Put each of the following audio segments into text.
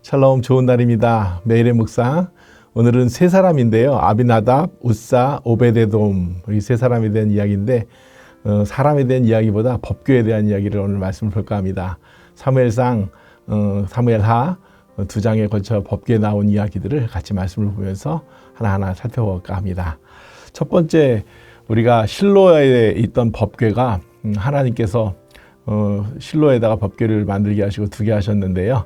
샬롬, 좋은 날입니다. 매일의 묵상. 오늘은 세 사람인데요. 아비나답, 우사, 오베데돔, 이 세 사람에 대한 이야기인데 사람에 대한 이야기보다 법궤에 대한 이야기를 오늘 말씀을 볼까 합니다. 사무엘상, 사무엘하 두 장에 걸쳐 법궤에 나온 이야기들을 같이 말씀을 보면서 하나하나 살펴볼까 합니다. 첫 번째, 우리가 실로에 있던 법궤가 하나님께서 실로에다가 법궤를 만들게 하시고 두게 하셨는데요.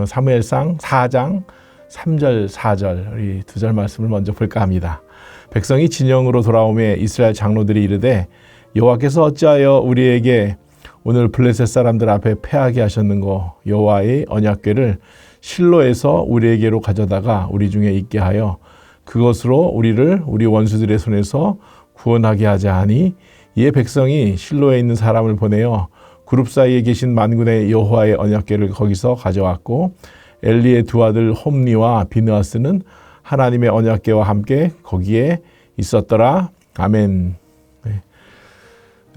사무엘상 4장 3절 4절 이 두 절 말씀을 먼저 볼까 합니다. 백성이 진영으로 돌아오매 이스라엘 장로들이 이르되 여호와께서 어찌하여 우리에게 오늘 블레셋 사람들 앞에 패하게 하셨는고 여호와의 언약궤를 실로에서 우리에게로 가져다가 우리 중에 있게 하여 그것으로 우리를 우리 원수들의 손에서 구원하게 하자 하니 이에 백성이 실로에 있는 사람을 보내어 그룹 사이에 계신 만군의 여호와의 언약궤를 거기서 가져왔고 엘리의 두 아들 홈니와 비느하스는 하나님의 언약궤와 함께 거기에 있었더라. 아멘. 네.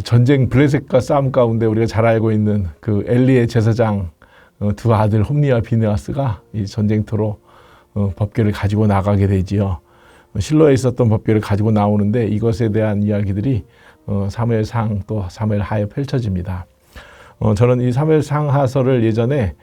전쟁 블레셋과 싸움 가운데 우리가 잘 알고 있는 그 엘리의 제사장 두 아들 홈니와 비느하스가 이 전쟁터로 법궤를 가지고 나가게 되지요. 실로에 있었던 법궤를 가지고 나오는데 이것에 대한 이야기들이 사무엘상 또 사무엘하에 펼쳐집니다. 저는 이 사무엘상하서를 예전에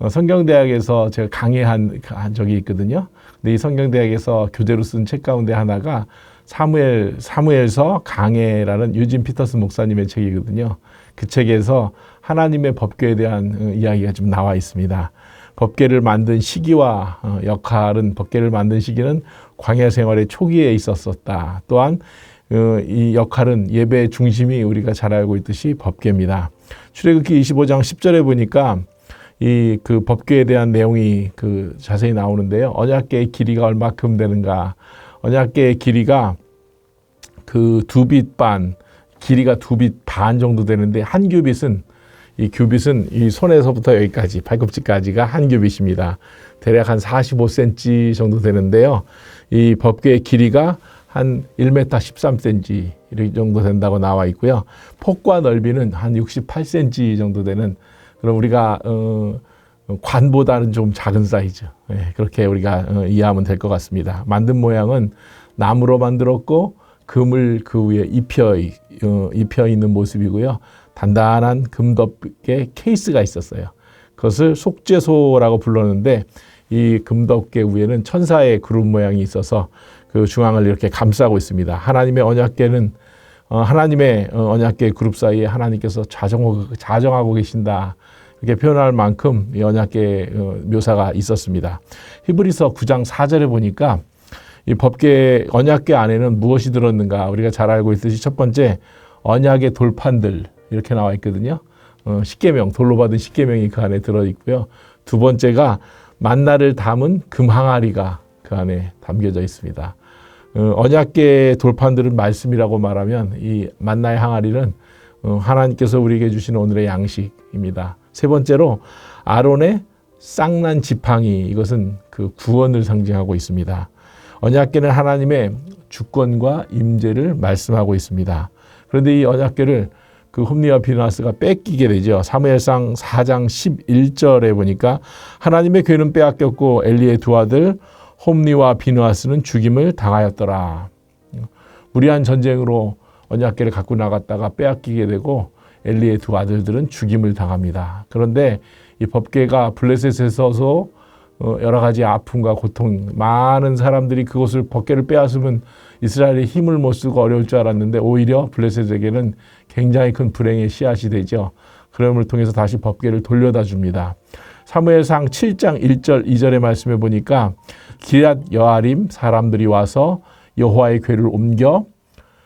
성경대학에서 제가 강의한 적이 있거든요. 근데 이 성경대학에서 교재로 쓴 책 가운데 하나가 사무엘서 강해라는 유진 피터슨 목사님의 책이거든요. 그 책에서 하나님의 법궤에 대한 이야기가 좀 나와 있습니다. 법궤를 만든 시기와 역할은 법궤를 만든 시기는 광야 생활의 초기에 있었었다. 또한 이 역할은 예배의 중심이 우리가 잘 알고 있듯이 법궤입니다. 출애굽기 25장 10절에 보니까 이 그 법궤에 대한 내용이 그 자세히 나오는데요. 언약궤의 길이가 얼마큼 되는가? 언약궤의 길이가 그 2빛 반, 길이가 2빛 반 정도 되는데 한 규빗은 이 손에서부터 여기까지 발꿈치까지가 한 규빗입니다. 대략 한 45cm 정도 되는데요. 이 법궤의 길이가 한 1m 13cm 이 정도 된다고 나와 있고요. 폭과 넓이는 한 68cm 정도 되는 그럼 우리가 관보다는 좀 작은 사이즈. 네, 그렇게 우리가 이해하면 될 것 같습니다. 만든 모양은 나무로 만들었고 금을 그 위에 입혀 있는 모습이고요. 단단한 금덮개 케이스가 있었어요. 그것을 속죄소라고 불렀는데 이 금덮개 위에는 천사의 그룹 모양이 있어서 그 중앙을 이렇게 감싸고 있습니다. 하나님의 언약궤는 하나님의 언약궤 그룹 사이에 하나님께서 자정하고 계신다. 이렇게 표현할 만큼 이 언약궤 묘사가 있었습니다. 히브리서 9장 4절에 보니까 이 법궤 언약궤 안에는 무엇이 들었는가? 우리가 잘 알고 있듯이 첫 번째 언약의 돌판들 이렇게 나와 있거든요. 십계명, 돌로 받은 십계명이 그 안에 들어 있고요. 두 번째가 만나를 담은 금 항아리가 그 안에 담겨져 있습니다. 언약궤 돌판들은 말씀이라고 말하면 이 만나의 항아리는 하나님께서 우리에게 주신 오늘의 양식입니다. 세 번째로 아론의 쌍난 지팡이, 이것은 그 구원을 상징하고 있습니다. 언약궤는 하나님의 주권과 임재를 말씀하고 있습니다. 그런데 이 언약궤를 그 홈니와 비느하스가 뺏기게 되죠. 사무엘상 4장 11절에 보니까 하나님의 궤는 빼앗겼고 엘리의 두 아들 홈니와 비느하스는 죽임을 당하였더라. 무리한 전쟁으로 언약궤를 갖고 나갔다가 빼앗기게 되고 엘리의 두 아들들은 죽임을 당합니다. 그런데 이 법궤가 블레셋에서도 여러 가지 아픔과 고통, 많은 사람들이 그것을 법궤를 빼앗으면 이스라엘이 힘을 못 쓰고 어려울 줄 알았는데 오히려 블레셋에게는 굉장히 큰 불행의 씨앗이 되죠. 그럼을 통해서 다시 법궤를 돌려다 줍니다. 사무엘상 7장 1절 2절의 말씀에 보니까 기럇 여아림 사람들이 와서 여호와의 궤를 옮겨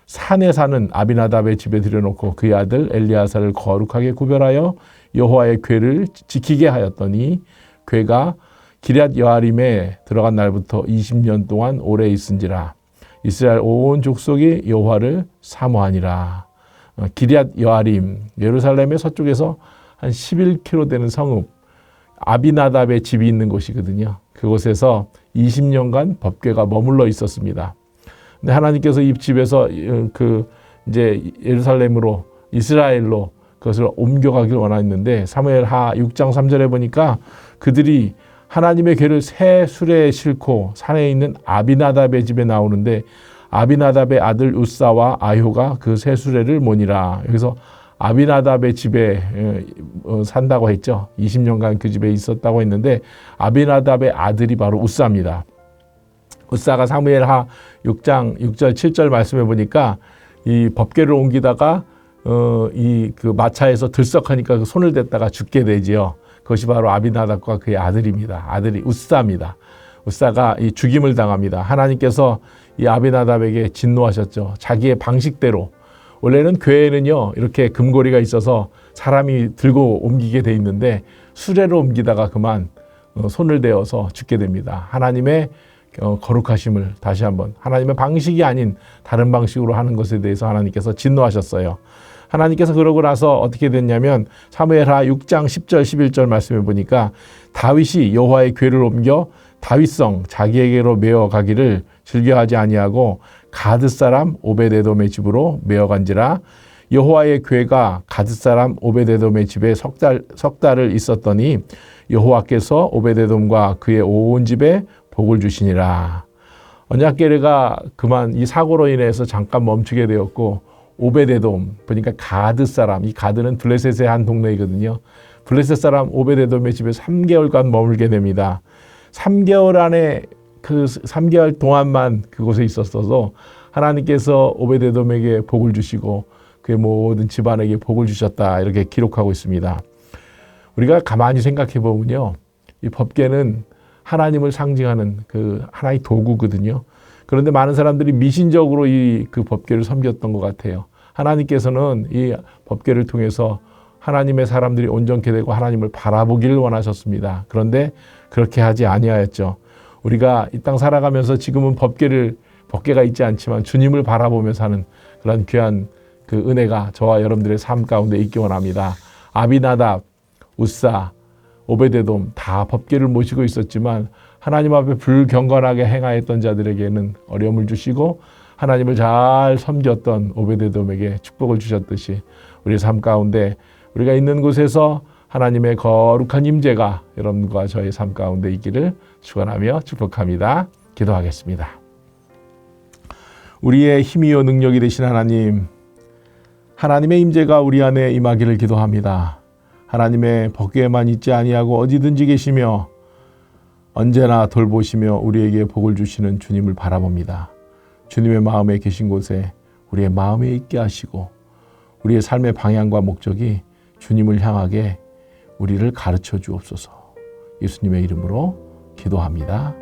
산에 사는 아비나답의 집에 들여놓고 그의 아들 엘리아사를 거룩하게 구별하여 여호와의 궤를 지키게 하였더니 궤가 기럇 여아림에 들어간 날부터 20년 동안 오래 있은지라 이스라엘 온 족속이 여호와를 사모하니라. 기럇 여아림, 예루살렘의 서쪽에서 한 11km 되는 성읍 아비나답의 집이 있는 곳이거든요. 그곳에서 20년간 법궤가 머물러 있었습니다. 근데 하나님께서 이 집에서 이제 예루살렘으로 이스라엘로 그것을 옮겨가길 원했는데 사무엘하 6장 3절에 보니까 그들이 하나님의 괴를 새 수레에 싣고 산에 있는 아비나답의 집에 나오는데 아비나답의 아들 우사와 아효가 그 새 수레를 모니라. 여기서 아비나답의 집에 산다고 했죠. 20년간 그 집에 있었다고 했는데 아비나답의 아들이 바로 우사입니다. 우사가 사무엘하 6장 6절 7절 말씀해 보니까 이 법궤를 옮기다가 이 그 마차에서 들썩하니까 그 손을 댔다가 죽게 되지요. 그것이 바로 아비나답과 그의 아들입니다. 아들이 우사입니다. 우사가 이 죽임을 당합니다. 하나님께서 이 아비나답에게 진노하셨죠. 자기의 방식대로. 원래는 궤에는요 이렇게 금고리가 있어서 사람이 들고 옮기게 돼 있는데 수레로 옮기다가 그만 손을 대어서 죽게 됩니다. 하나님의 거룩하심을 다시 한번 하나님의 방식이 아닌 다른 방식으로 하는 것에 대해서 하나님께서 진노하셨어요. 하나님께서 그러고 나서 어떻게 됐냐면 사무엘하 6장 10절 11절 말씀해 보니까 다윗이 여호와의 궤를 옮겨 다윗성 자기에게로 메어 가기를 즐겨하지 아니하고 가드 사람 오베데돔의 집으로 메어 간지라. 여호와의 궤가 가드 사람 오베데돔의 집에 석 달을 있었더니 여호와께서 오베데돔과 그의 온 집에 복을 주시니라. 언약궤가 그만 이 사고로 인해서 잠깐 멈추게 되었고 오베데돔 보니까 가드 사람, 이 가드는 블레셋의 한 동네이거든요. 블레셋 사람 오베데돔의 집에 3개월간 머물게 됩니다. 3개월 안에 그 3개월 동안만 그곳에 있었어서 하나님께서 오베데돔에게 복을 주시고 그의 모든 집안에게 복을 주셨다 이렇게 기록하고 있습니다. 우리가 가만히 생각해 보면요, 이 법궤는 하나님을 상징하는 그 하나의 도구거든요. 그런데 많은 사람들이 미신적으로 이 그 법궤를 섬겼던 것 같아요. 하나님께서는 이 법궤를 통해서 하나님의 사람들이 온전케 되고 하나님을 바라보기를 원하셨습니다. 그런데 그렇게 하지 아니하였죠. 우리가 이 땅 살아가면서 지금은 법궤가 있지 않지만 주님을 바라보면서 하는 그런 귀한 그 은혜가 저와 여러분들의 삶 가운데 있기 원합니다. 아비나답, 우사, 오베데돔 다 법궤를 모시고 있었지만 하나님 앞에 불경건하게 행하였던 자들에게는 어려움을 주시고 하나님을 잘 섬겼던 오베데돔에게 축복을 주셨듯이 우리 삶 가운데 우리가 있는 곳에서 하나님의 거룩한 임재가 여러분과 저의 삶 가운데 있기를 축원하며 축복합니다. 기도하겠습니다. 우리의 힘이요 능력이 되신 하나님, 하나님의 임재가 우리 안에 임하기를 기도합니다. 하나님의 법궤에만 있지 아니하고 어디든지 계시며 언제나 돌보시며 우리에게 복을 주시는 주님을 바라봅니다. 주님의 마음에 계신 곳에 우리의 마음에 있게 하시고 우리의 삶의 방향과 목적이 주님을 향하게 우리를 가르쳐 주옵소서. 예수님의 이름으로 기도합니다.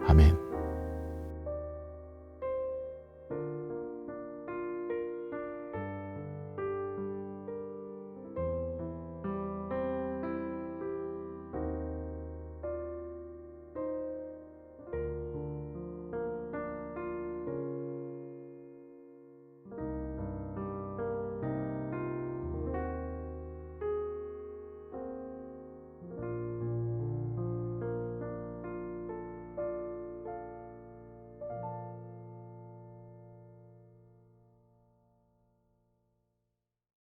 아멘.